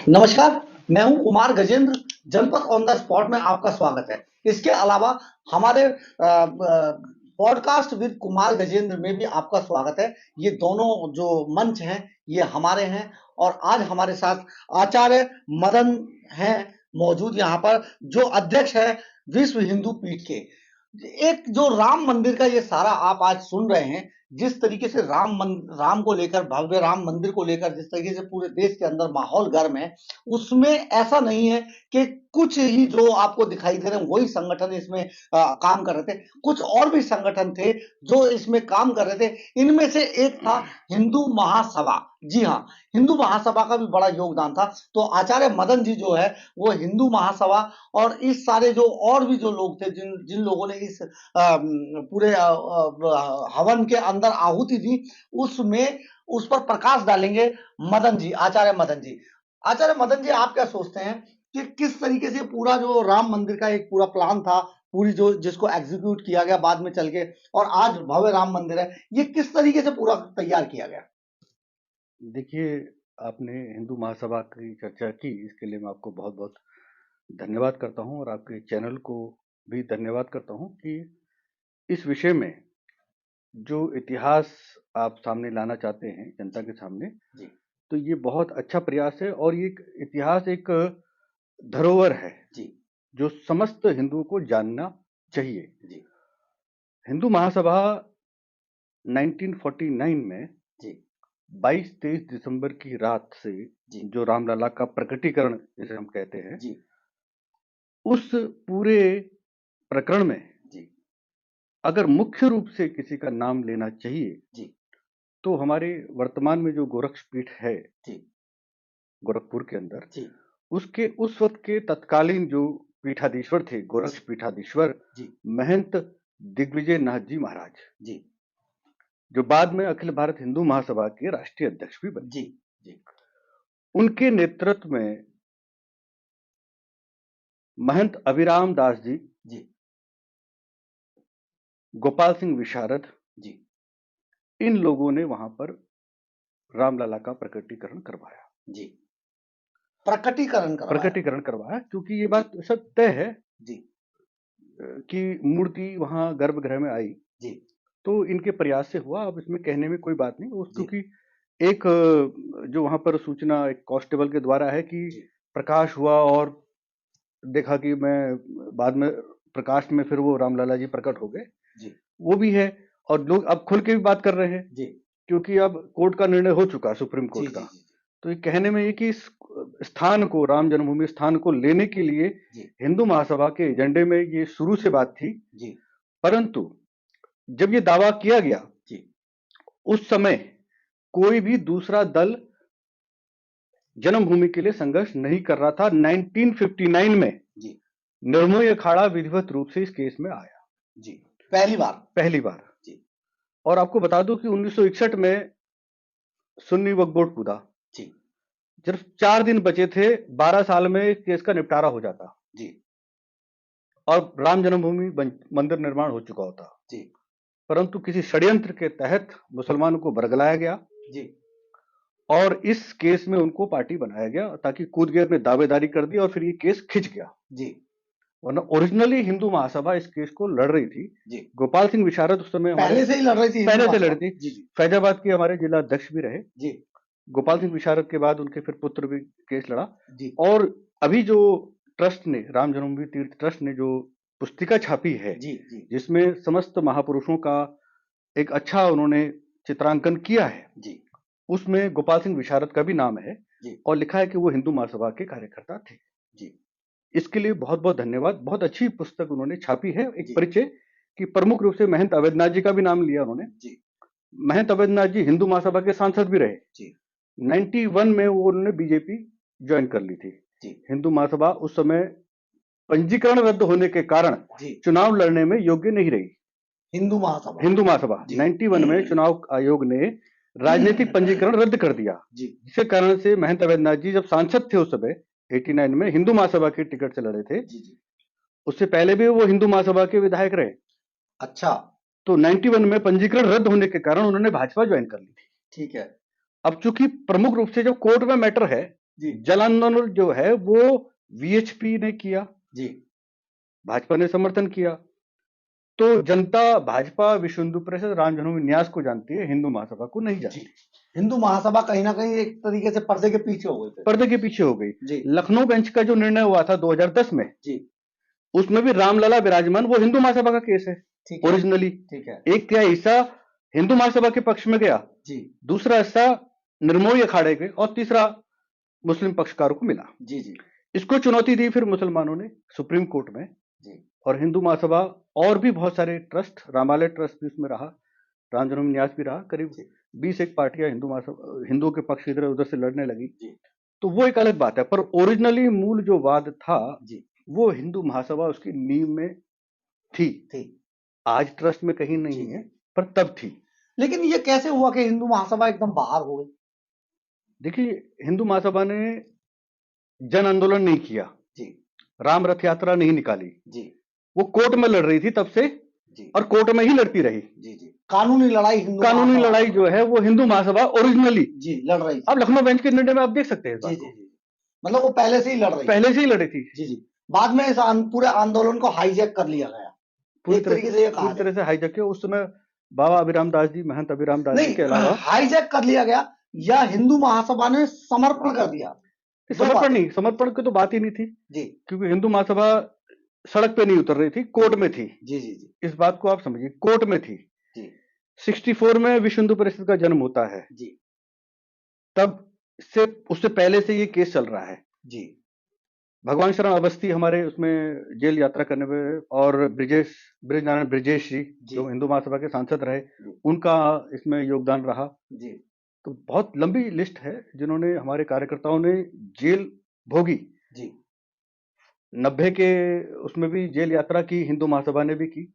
नमस्कार, मैं हूं कुमार गजेंद्र। जनपद ऑन द स्पॉट में आपका स्वागत है। इसके अलावा हमारे पॉडकास्ट विद कुमार गजेंद्र में भी आपका स्वागत है। ये दोनों जो मंच हैं, ये हमारे हैं और आज हमारे साथ आचार्य मदन हैं मौजूद यहाँ पर, जो अध्यक्ष है विश्व हिंदू पीठ के। एक जो राम मंदिर का ये सारा आप आज सुन रहे हैं, जिस तरीके से राम को लेकर, भव्य राम मंदिर को लेकर जिस तरीके से पूरे देश के अंदर माहौल गर्म है, उसमें ऐसा नहीं है कि कुछ ही जो आपको दिखाई दे रहे हैं वही संगठन इसमें काम कर रहे थे। कुछ और भी संगठन थे जो इसमें काम कर रहे थे। इनमें से एक था हिंदू महासभा। जी हाँ, हिंदू महासभा का भी बड़ा योगदान था। तो आचार्य मदन जी जो है वो हिंदू महासभा और इस सारे जो और भी जो लोग थे, जिन जिन लोगों ने इस पूरे हवन के अंदर आहुति दी, उसमें उस पर प्रकाश डालेंगे मदन जी, आचार्य मदन जी। आचार्य मदन जी, आप क्या सोचते हैं कि किस तरीके से पूरा जो राम मंदिर का एक पूरा प्लान था, पूरी जो जिसको एग्जीक्यूट किया गया बाद में चल के, और आज भव्य राम मंदिर है, ये किस तरीके से पूरा तैयार किया गया? देखिए, आपने हिंदू महासभा की चर्चा की, इसके लिए मैं आपको बहुत-बहुत धन्यवाद करता हूँ और आपके चैनल को भी धन्यवाद करता हूँ कि इस विषय में जो इतिहास आप सामने लाना चाहते हैं जनता के सामने, जी, तो ये बहुत अच्छा प्रयास है और ये एक इतिहास एक धरोहर है, जी, जो समस्त हिंदुओं को जानना चाहिए। जी, हिंदू महासभा 1949 में जी, 22-23 दिसंबर की रात से जी, जो रामलला का प्रकटीकरण जिसे हम कहते हैं, जी, उस पूरे प्रकरण में जी, अगर मुख्य रूप से किसी का नाम लेना चाहिए, जी, तो हमारे वर्तमान में जो गोरक्षपीठ है, जी, गोरखपुर के अंदर, जी, उसके उस वक्त के तत्कालीन जो पीठाधीश्वर थे, गोरक्ष पीठाधीश्वर जी, महंत दिग्विजय नाथ जी महाराज, जी, जो बाद में अखिल भारत हिंदू महासभा के राष्ट्रीय अध्यक्ष भी बने। जी, जी, उनके नेतृत्व में महंत अभिराम दास जी, जी, गोपाल सिंह विशारद, जी, इन लोगों ने वहां पर रामलला का प्रकटीकरण करवाया। जी, प्रकटीकरण करवाया। प्रकटीकरण करवाया क्योंकि ये बात सब तय है जी, कि मूर्ति वहां गर्भगृह में आई, जी, तो इनके प्रयास से हुआ। अब इसमें कहने में कोई बात नहीं, जी, क्योंकि एक जो वहां पर सूचना एक कांस्टेबल के द्वारा है कि जी, प्रकाश हुआ और देखा कि मैं बाद में प्रकाश में फिर वो रामलला जी प्रकट हो गए, जी, वो भी है। और लोग अब खुल के भी बात कर रहे हैं जी, क्योंकि अब कोर्ट का निर्णय हो चुका है, सुप्रीम जी, कोर्ट जी, का। जी, तो ये कहने में ये कि इस स्थान को, राम जन्मभूमि स्थान को लेने के लिए जी, हिंदू महासभा के एजेंडे में ये शुरू से बात थी, जी, परंतु जब ये दावा किया गया, जी, उस समय कोई भी दूसरा दल जन्मभूमि के लिए संघर्ष नहीं कर रहा था। 1959 में जी, निर्मोही अखाड़ा विधिवत रूप से इस केस में आया, जी, पहली बार। पहली बार। जी, और आपको बता दूं कि 1961 में सुन्नी वक्फ बोर्ड कूदा, जी, सिर्फ 4 दिन बचे थे, 12 साल में इस केस का निपटारा हो जाता जी, और राम जन्मभूमि मंदिर निर्माण हो चुका होता। जी, परंतु किसी षड्यंत्र के तहत मुसलमानों को बरगलाया गया जी, और इस केस में उनको पार्टी बनाया गया ताकि कूद गए, अपने दावेदारी कर दी और फिर ये केस खिंच गया। जी, वरना ओरिजिनली हिंदू महासभा इस केस को लड़ रही थी। जी, गोपाल सिंह विशारद उस समय हमारे पहले से ही लड़ रही थी हिंदू पहले से महासभा। लड़ी थी, जी, जी, फैजाबाद के हमारे जिला अध्यक्ष भी रहे। जी, गोपाल सिंह विशारद के बाद उनके फिर पुत्र भी केस लड़ा। जी, और अभी जो ट्रस्ट ने, राम जन्मभूमि तीर्थ ट्रस्ट ने जो पुस्तिका छापी है, जी, जी, जिसमें समस्त महापुरुषों का एक अच्छा उन्होंने चित्रांकन किया है, जी, उसमें गोपाल सिंह विशारद का भी नाम है जी, और लिखा है कि वो हिंदू महासभा के कार्यकर्ता थे। जी, इसके लिए बहुत बहुत धन्यवाद। बहुत अच्छी पुस्तक उन्होंने छापी है, एक जी, परिचय कि प्रमुख रूप से महंत अवैधनाथ जी का भी नाम लिया उन्होंने। जी, महंत अवैधनाथ जी हिंदू महासभा के सांसद भी रहे। जी, 91 में वो उन्होंने बीजेपी ज्वाइन कर ली थी। जी, हिंदू महासभा उस समय पंजीकरण रद्द होने के कारण जी, चुनाव लड़ने में योग्य नहीं रही। हिंदू महासभा। हिंदू महासभा जी, 91 में चुनाव आयोग ने राजनीतिक पंजीकरण रद्द कर दिया, जी, जिसके कारण से महंत अवैधनाथ जी जब सांसद थे उस समय 89 में, हिंदू महासभा के टिकट से लड़े थे। जी, जी, उससे पहले भी वो हिंदू महासभा के विधायक रहे। अच्छा, तो 91 में पंजीकरण रद्द होने के कारण उन्होंने भाजपा ज्वाइन कर ली थी। ठीक है। अब चूंकि प्रमुख रूप से जो कोर्ट में मैटर है, जी जन आंदोलन जो है वो वीएचपी ने किया, जी भाजपा ने समर्थन किया। तो जनता भाजपा, विश्व हिंदू परिषद, राम जन्मभूमि न्यास को जानती है, हिंदू महासभा को नहीं जी। जानती। हिंदू महासभा कहीं ना कहीं एक तरीके से पर्दे के पीछे हो गई थे। पर्दे के पीछे हो गई। जी लखनऊ बेंच का जो निर्णय हुआ था 2010 में, जी उसमें भी रामलला विराजमान, वो हिंदू महासभा का केस है ठीक है ओरिजिनली। ठीक है एक तिहाई हिस्सा हिंदू महासभा के पक्ष में गया, जी दूसरा हिस्सा निर्मोही अखाड़े के, और तीसरा मुस्लिम पक्षकारों को मिला। जी जी इसको चुनौती दी फिर मुसलमानों ने सुप्रीम कोर्ट में, जी और हिंदू महासभा और भी बहुत सारे ट्रस्ट, रामालय ट्रस्ट भी उसमें रहा, राम जन्मभूमि न्यास भी रहा, करीब 20 एक पार्टियां हिंदू महासभा, हिंदुओं के पक्ष इधर उधर से लड़ने लगी। जी तो वो एक अलग बात है, पर ओरिजिनली मूल जो वाद था जी वो हिंदू महासभा उसकी नींव में थी। आज ट्रस्ट में कहीं नहीं है, पर तब थी। लेकिन ये कैसे हुआ कि हिंदू महासभा एकदम बाहर हो गई? देखिए, हिंदू महासभा ने जन आंदोलन नहीं किया जी, राम रथ यात्रा नहीं निकाली जी, वो कोर्ट में लड़ रही थी तब से जी, और कोर्ट में ही लड़ती रही। जी जी कानूनी लड़ाई कानूनी लड़ाई जो है वो हिंदू महासभा ओरिजिनली जी लड़ रही थी। अब लखनऊ बेंच के निर्णय में आप देख सकते हैं जी जी जी मतलब वो पहले से ही लड़ रही पहले से ही लड़ी थी। जी जी बाद में इस पूरे आंदोलन को हाईजैक कर लिया गया पूरी तरह से हाईजैक किया। उस समय बाबा अभिराम दास जी, महंत अभिराम दास जी के अलावा हाईजैक कर लिया गया या हिंदू महासभा ने समर्पण कर दिया? समर्पण नहीं, समर्पण की तो बात ही नहीं थी जी, क्योंकि हिंदू महासभा सड़क पे नहीं उतर रही थी, कोर्ट में थी। जी जी जी इस बात को आप समझिए, कोर्ट में थी जी। 64 में विश्व हिंदू परिषद का जन्म होता है जी, तब से उससे पहले से ये केस चल रहा है जी। भगवान शरण अवस्थी हमारे उसमें जेल यात्रा करने में, और ब्रिजनारायण ब्रिजेश जी जो हिंदू महासभा के सांसद रहे, उनका इसमें योगदान रहा जी। तो बहुत लंबी लिस्ट है जिन्होंने, हमारे कार्यकर्ताओं ने जेल भोगी जी। 90 के उसमें भी जेल यात्रा की हिंदू महासभा ने भी की।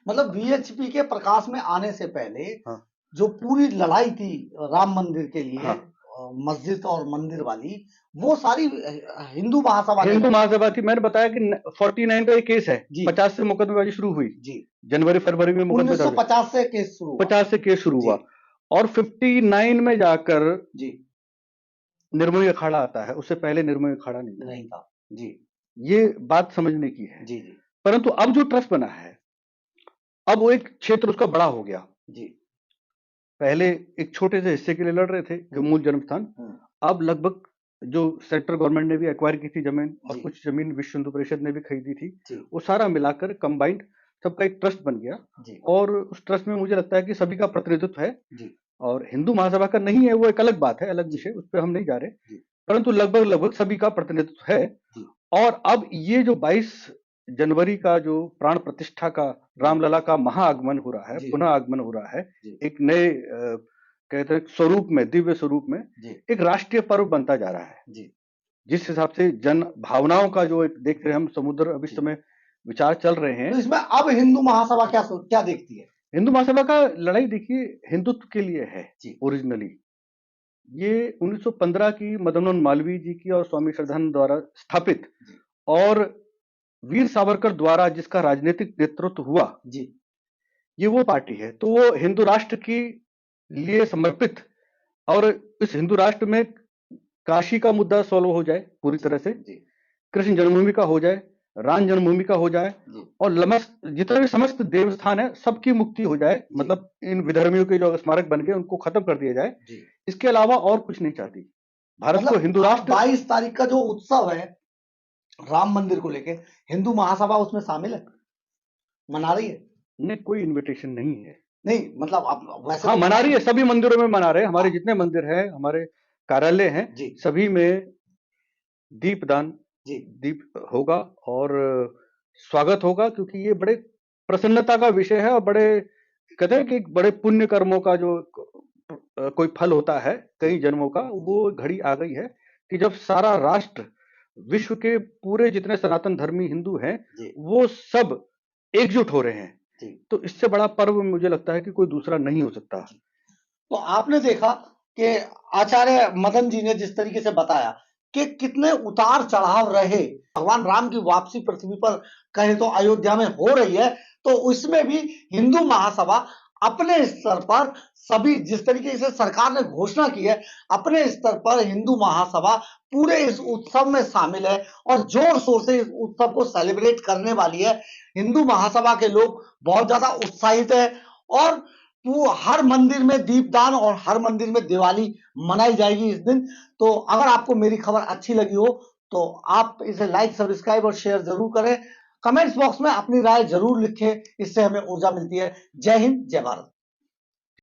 मतलब वीएचपी के प्रकाश में आने से पहले हाँ। जो पूरी लड़ाई थी राम मंदिर के लिए, हाँ। मस्जिद और मंदिर वाली, वो सारी हिंदू महासभा थी। मैंने बताया कि 49 का एक केस है, 50 से मुकदमेबाजी शुरू हुई जी, जनवरी फरवरी में 1950 से केस शुरू 50 से केस शुरू हुआ और 59 में जाकर जी निर्मोही अखाड़ा आता है। उससे पहले निर्मोही अखाड़ा नहीं था जी। ये बात समझने की है जी जी। परंतु अब जो ट्रस्ट बना है, अब वो एक क्षेत्र उसका बड़ा हो गया जी। पहले एक छोटे से हिस्से के लिए लड़ रहे थे जो मूल जन्म स्थान, अब लगभग जो सेंट्रल गवर्नमेंट ने भी एक्वायर की थी जमीन और कुछ जमीन विश्व हिंदू परिषद ने भी खरीदी थी, वो सारा मिलाकर कंबाइंड सबका एक ट्रस्ट बन गया और उस ट्रस्ट में मुझे लगता है कि सभी का प्रतिनिधित्व है और हिंदू महासभा का नहीं है, वो एक अलग बात है, अलग विषय, उस पर हम नहीं जा रहे, परंतु लगभग सभी का प्रतिनिधित्व है। और अब ये जो 22 जनवरी का जो प्राण प्रतिष्ठा का रामलला का महाआगमन हो रहा है, पुनः आगमन हो रहा है एक नए कहते हैं स्वरूप में, दिव्य स्वरूप में, एक राष्ट्रीय पर्व बनता जा रहा है। जिस हिसाब से जन भावनाओं का जो एक देख रहे हैं हम समुद्र अब इस समय विचार चल रहे हैं, तो इसमें अब हिंदू महासभा क्या देखती है? हिंदू महासभा का लड़ाई देखिए हिंदुत्व के लिए है ओरिजिनली। ये 1915 की मदन मोहन मालवीय जी की और स्वामी श्रद्धानंद द्वारा स्थापित और वीर सावरकर द्वारा जिसका राजनीतिक नेतृत्व हुआ ये वो पार्टी है। तो वो हिंदू राष्ट्र की लिए समर्पित, और इस हिंदू राष्ट्र में काशी का मुद्दा सॉल्व हो जाए पूरी तरह से, कृष्ण जन्मभूमि का हो जाए, राम जन्मभूमि का हो जाए और जितने भी समस्त देवस्थान है सबकी मुक्ति हो जाए, मतलब इन विधर्मियों के जो स्मारक बन गए उनको खत्म कर दिया जाए। इसके अलावा और कुछ नहीं चाहती भारत को हिंदू राष्ट्र। 22 तारीख का जो उत्सव है राम मंदिर को लेके, हिंदू महासभा उसमें शामिल है, मना रही है? नहीं, कोई इनविटेशन नहीं है। नहीं मतलब आप वैसे हाँ मना रही है, सभी मंदिरों में मना रहे हैं, हमारे जितने मंदिर हैं, हमारे कार्यालय हैं, सभी में दीपदान दीप होगा और स्वागत होगा, क्योंकि ये बड़े प्रसन्नता का विषय है और बड़े कहते हैं कि बड़े पुण्य कर्मों का जो कोई फल होता है कई जन्मों का, वो घड़ी आ गई है कि जब सारा राष्ट्र, विश्व के पूरे जितने सनातन धर्मी हिंदू हैं वो सब एकजुट हो रहे हैं, तो इससे बड़ा पर्व मुझे लगता है कि कोई दूसरा नहीं हो सकता। तो आपने देखा कि आचार्य मदन जी ने जिस तरीके से बताया कि कितने उतार चढ़ाव रहे, भगवान राम की वापसी पृथ्वी पर कहे तो अयोध्या में हो रही है, तो उसमें भी हिंदू महासभा अपने स्तर पर सभी, जिस तरीके से सरकार ने घोषणा की है, अपने स्तर पर हिंदू महासभा पूरे इस उत्सव में शामिल है और जोर शोर से इस उत्सव को सेलिब्रेट करने वाली है। हिंदू महासभा के लोग बहुत ज्यादा उत्साहित है और वो हर मंदिर में दीपदान और हर मंदिर में दिवाली मनाई जाएगी इस दिन। तो अगर आपको मेरी खबर अच्छी लगी हो तो आप इसे लाइक, सब्सक्राइब और शेयर जरूर करें। कमेंट्स बॉक्स में अपनी राय जरूर लिखें, इससे हमें ऊर्जा मिलती है। जय हिंद, जय भारत।